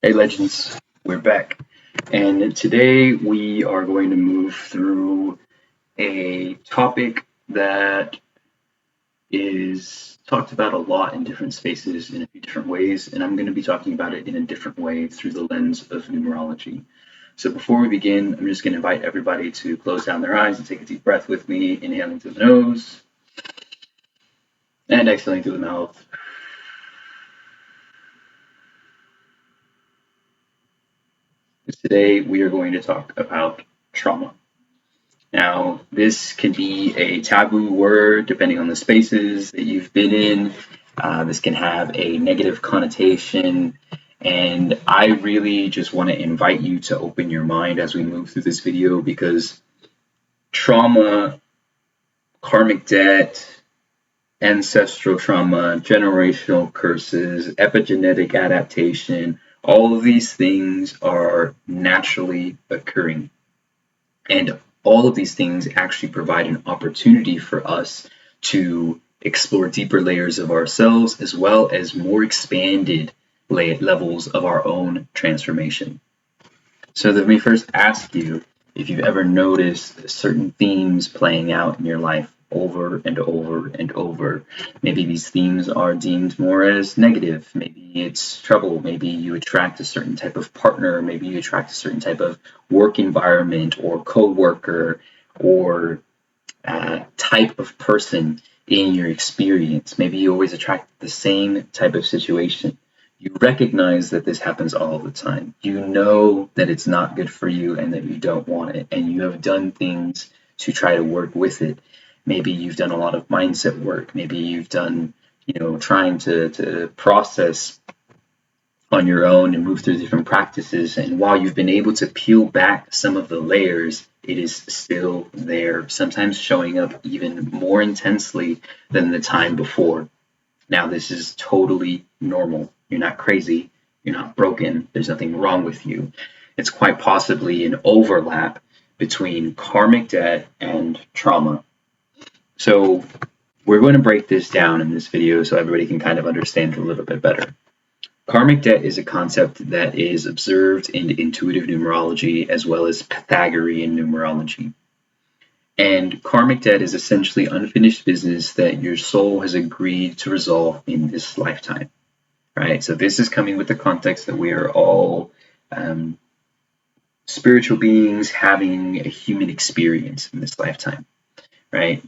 Hey legends, we're back. And today we are going to move through a topic that is talked about a lot in different spaces in a few different ways, and I'm going to be talking about it in a different way through the lens of numerology. So before we begin, I'm just going to invite everybody to close down their eyes and take a deep breath with me, inhaling through the nose and exhaling through the mouth. Today we are going to talk about trauma. Now, this can be a taboo word depending on the spaces that you've been in. This can have a negative connotation. And I really just want to invite you to open your mind as we move through this video because trauma, karmic debt, ancestral trauma, generational curses, epigenetic adaptation, all of these things are naturally occurring. And all of these things actually provide an opportunity for us to explore deeper layers of ourselves as well as more expanded levels of our own transformation. So let me first ask you if you've ever noticed certain themes playing out in your life over and over and over. Maybe these themes are deemed more as negative. Maybe it's trouble. Maybe you attract a certain type of partner. Maybe you attract a certain type of work environment or coworker or type of person in your experience. Maybe you always attract the same type of situation. You recognize that this happens all the time. You know that it's not good for you and that you don't want it, and you have done things to try to work with it. Maybe you've done a lot of mindset work. Maybe you've done, trying to process on your own and move through different practices. And while you've been able to peel back some of the layers, it is still there, sometimes showing up even more intensely than the time before. Now, this is totally normal. You're not crazy. You're not broken. There's nothing wrong with you. It's quite possibly an overlap between karmic debt and trauma. So we're going to break this down in this video so everybody can kind of understand a little bit better. Karmic debt is a concept that is observed in intuitive numerology as well as Pythagorean numerology. And karmic debt is essentially unfinished business that your soul has agreed to resolve in this lifetime, right? So this is coming with the context that we are all spiritual beings having a human experience in this lifetime, right?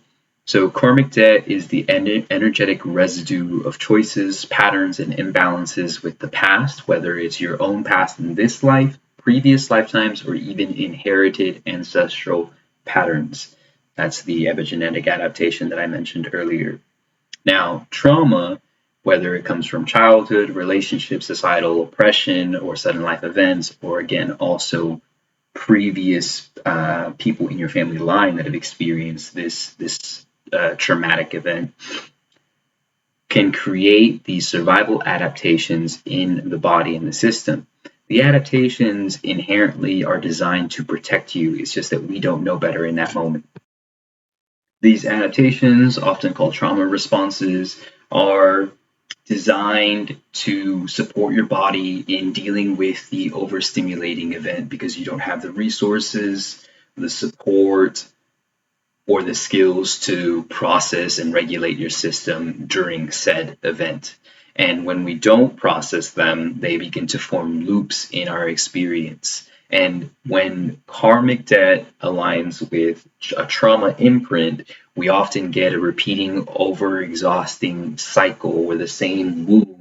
So karmic debt is the energetic residue of choices, patterns, and imbalances with the past, whether it's your own past in this life, previous lifetimes, or even inherited ancestral patterns. That's the epigenetic adaptation that I mentioned earlier. Now, trauma, whether it comes from childhood, relationships, societal oppression, or sudden life events, or again, also previous people in your family line that have experienced this traumatic event, can create these survival adaptations in the body and the system. The adaptations inherently are designed to protect you. It's just that we don't know better in that moment. These adaptations, often called trauma responses, are designed to support your body in dealing with the overstimulating event because you don't have the resources, the support, or the skills to process and regulate your system during said event. And when we don't process them, they begin to form loops in our experience. And when karmic debt aligns with a trauma imprint, we often get a repeating, over-exhausting cycle where the same wound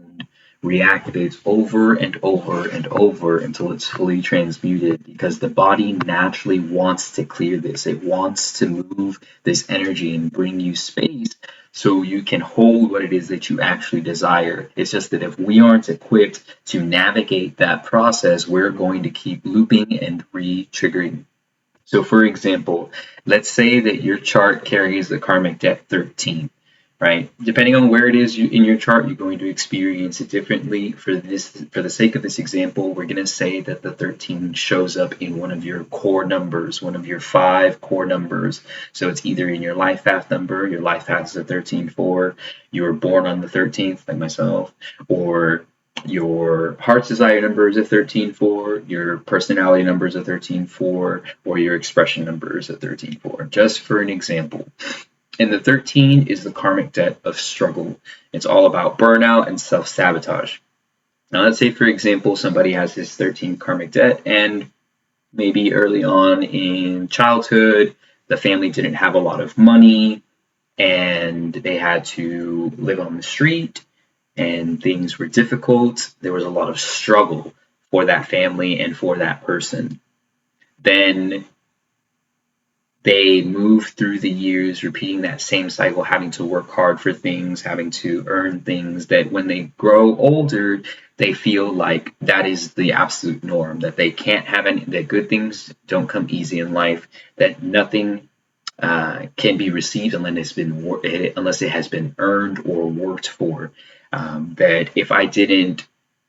reactivates over and over and over until it's fully transmuted, because the body naturally wants to clear this. It wants to move this energy and bring you space so you can hold what it is that you actually desire. It's just that if we aren't equipped to navigate that process, we're going to keep looping and re-triggering. So for example, let's say that your chart carries the karmic debt 13. Right? Depending on where it is in your chart, you're going to experience it differently. For the sake of this example, we're going to say that the 13 shows up in one of your core numbers, one of your 5 core numbers. So it's either in your life path number, your life path is a 13-4, you were born on the 13th, like myself, or your heart's desire number is a 13-4, your personality number is a 13-4, or your expression number is a 13-4, just for an example. And the 13 is the karmic debt of struggle. It's all about burnout and self-sabotage. Now, let's say, for example, somebody has this 13 karmic debt, and maybe early on in childhood, the family didn't have a lot of money, and they had to live on the street, and things were difficult. There was a lot of struggle for that family and for that person. Then they move through the years repeating that same cycle, having to work hard for things, having to earn things, that when they grow older, they feel like that is the absolute norm, that they can't have any, that good things don't come easy in life, that nothing can be received unless it has been earned or worked for. That if I didn't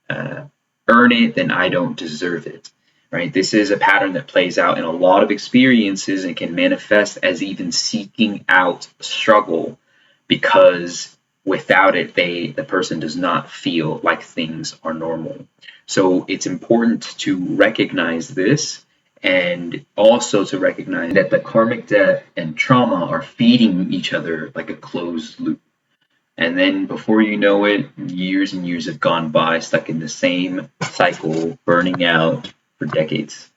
earn it, then I don't deserve it. Right? This is a pattern that plays out in a lot of experiences and can manifest as even seeking out struggle, because without it, the person does not feel like things are normal. So it's important to recognize this, and also to recognize that the karmic debt and trauma are feeding each other like a closed loop. And then before you know it, years and years have gone by, stuck in the same cycle, burning out for decades.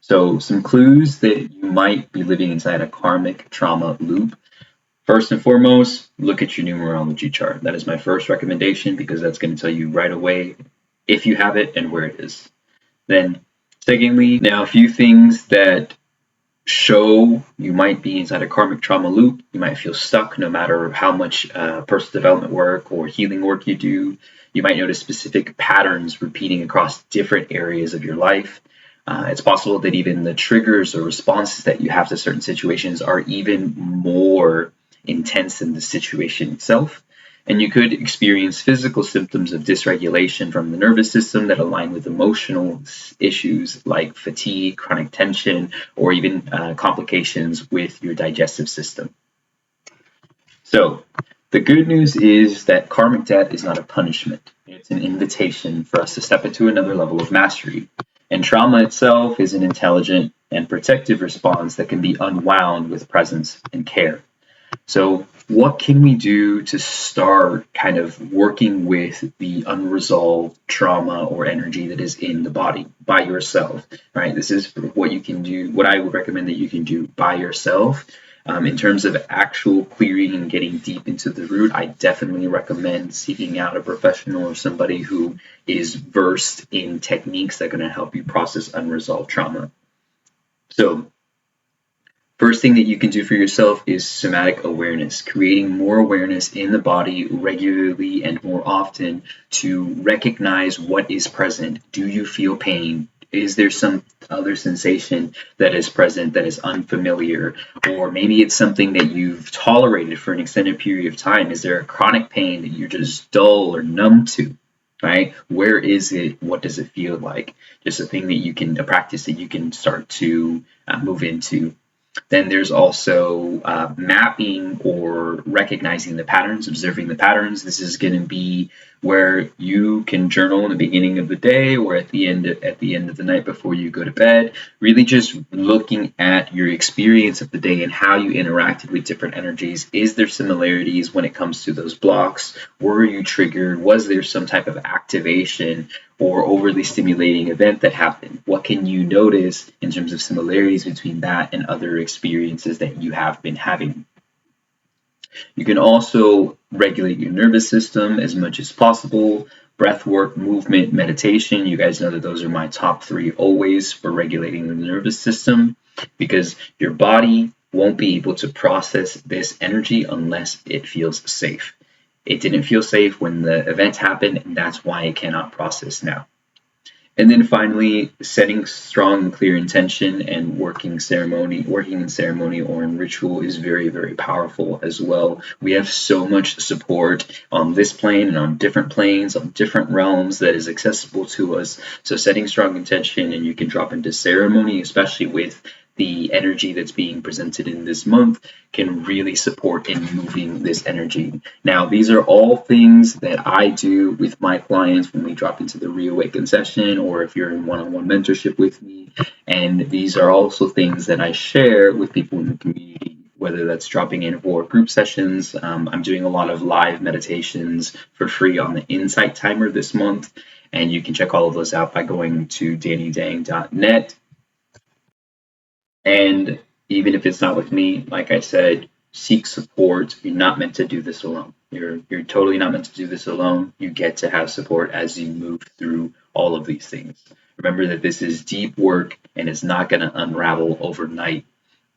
So some clues that you might be living inside a karmic trauma loop. First and foremost, look at your numerology chart. That is my first recommendation, because that's going to tell you right away if you have it and where it is. Then secondly, now a few things that show you might be inside a karmic trauma loop. You might feel stuck no matter how much personal development work or healing work you do. You might notice specific patterns repeating across different areas of your life. It's possible that even the triggers or responses that you have to certain situations are even more intense than the situation itself. And you could experience physical symptoms of dysregulation from the nervous system that align with emotional issues like fatigue, chronic tension, or even complications with your digestive system. So the good news is that karmic debt is not a punishment. It's an invitation for us to step into another level of mastery. And trauma itself is an intelligent and protective response that can be unwound with presence and care. So what can we do to start kind of working with the unresolved trauma or energy that is in the body by yourself, right? This is what you can do, what I would recommend that you can do by yourself. In terms of actual clearing and getting deep into the root, I definitely recommend seeking out a professional or somebody who is versed in techniques that are going to help you process unresolved trauma. So first thing that you can do for yourself is somatic awareness, creating more awareness in the body regularly and more often to recognize what is present. Do you feel pain? Is there some other sensation that is present that is unfamiliar? Or maybe it's something that you've tolerated for an extended period of time. Is there a chronic pain that you're just dull or numb to? Right? Where is it? What does it feel like? Just a practice that you can start to move into. Then there's also mapping or recognizing the patterns, observing the patterns. This is going to be where you can journal in the beginning of the day or at the end of the night before you go to bed. Really just looking at your experience of the day and how you interacted with different energies. Is there similarities when it comes to those blocks? Were you triggered? Was there some type of activation or overly stimulating event that happened? What can you notice in terms of similarities between that and other experiences that you have been having? You can also regulate your nervous system as much as possible. Breath work, movement, meditation. You guys know that those are my top 3 always for regulating the nervous system, because your body won't be able to process this energy unless it feels safe. It didn't feel safe when the event happened, and that's why it cannot process now. And then finally, setting strong and clear intention and working in ceremony or in ritual is very, very powerful as well. We have so much support on this plane and on different planes, on different realms that is accessible to us. So setting strong intention, and you can drop into ceremony, especially with the energy that's being presented in this month can really support in moving this energy. Now, these are all things that I do with my clients when we drop into the Reawaken session, or if you're in one-on-one mentorship with me. And these are also things that I share with people in the community, whether that's dropping in for group sessions. I'm doing a lot of live meditations for free on the Insight Timer this month. And you can check all of those out by going to dannydang.net. And even if it's not with me, like I said, seek support. You're not meant to do this alone. You're totally not meant to do this alone. You get to have support as you move through all of these things. Remember that this is deep work and it's not going to unravel overnight.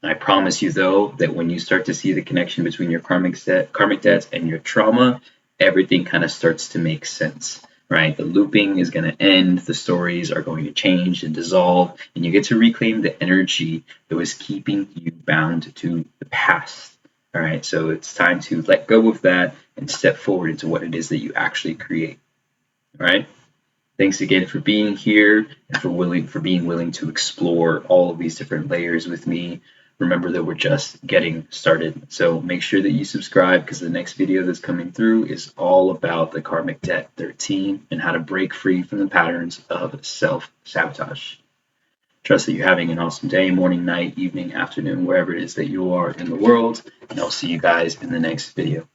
I promise you, though, that when you start to see the connection between your karmic debts and your trauma, everything kind of starts to make sense, right? The looping is going to end, the stories are going to change and dissolve, and you get to reclaim the energy that was keeping you bound to the past. All right, so it's time to let go of that and step forward into what it is that you actually create. All right. Thanks again for being here and for being willing to explore all of these different layers with me. Remember that we're just getting started. So make sure that you subscribe, because the next video that's coming through is all about the Karmic Debt 13 and how to break free from the patterns of self-sabotage. Trust that you're having an awesome day, morning, night, evening, afternoon, wherever it is that you are in the world. And I'll see you guys in the next video.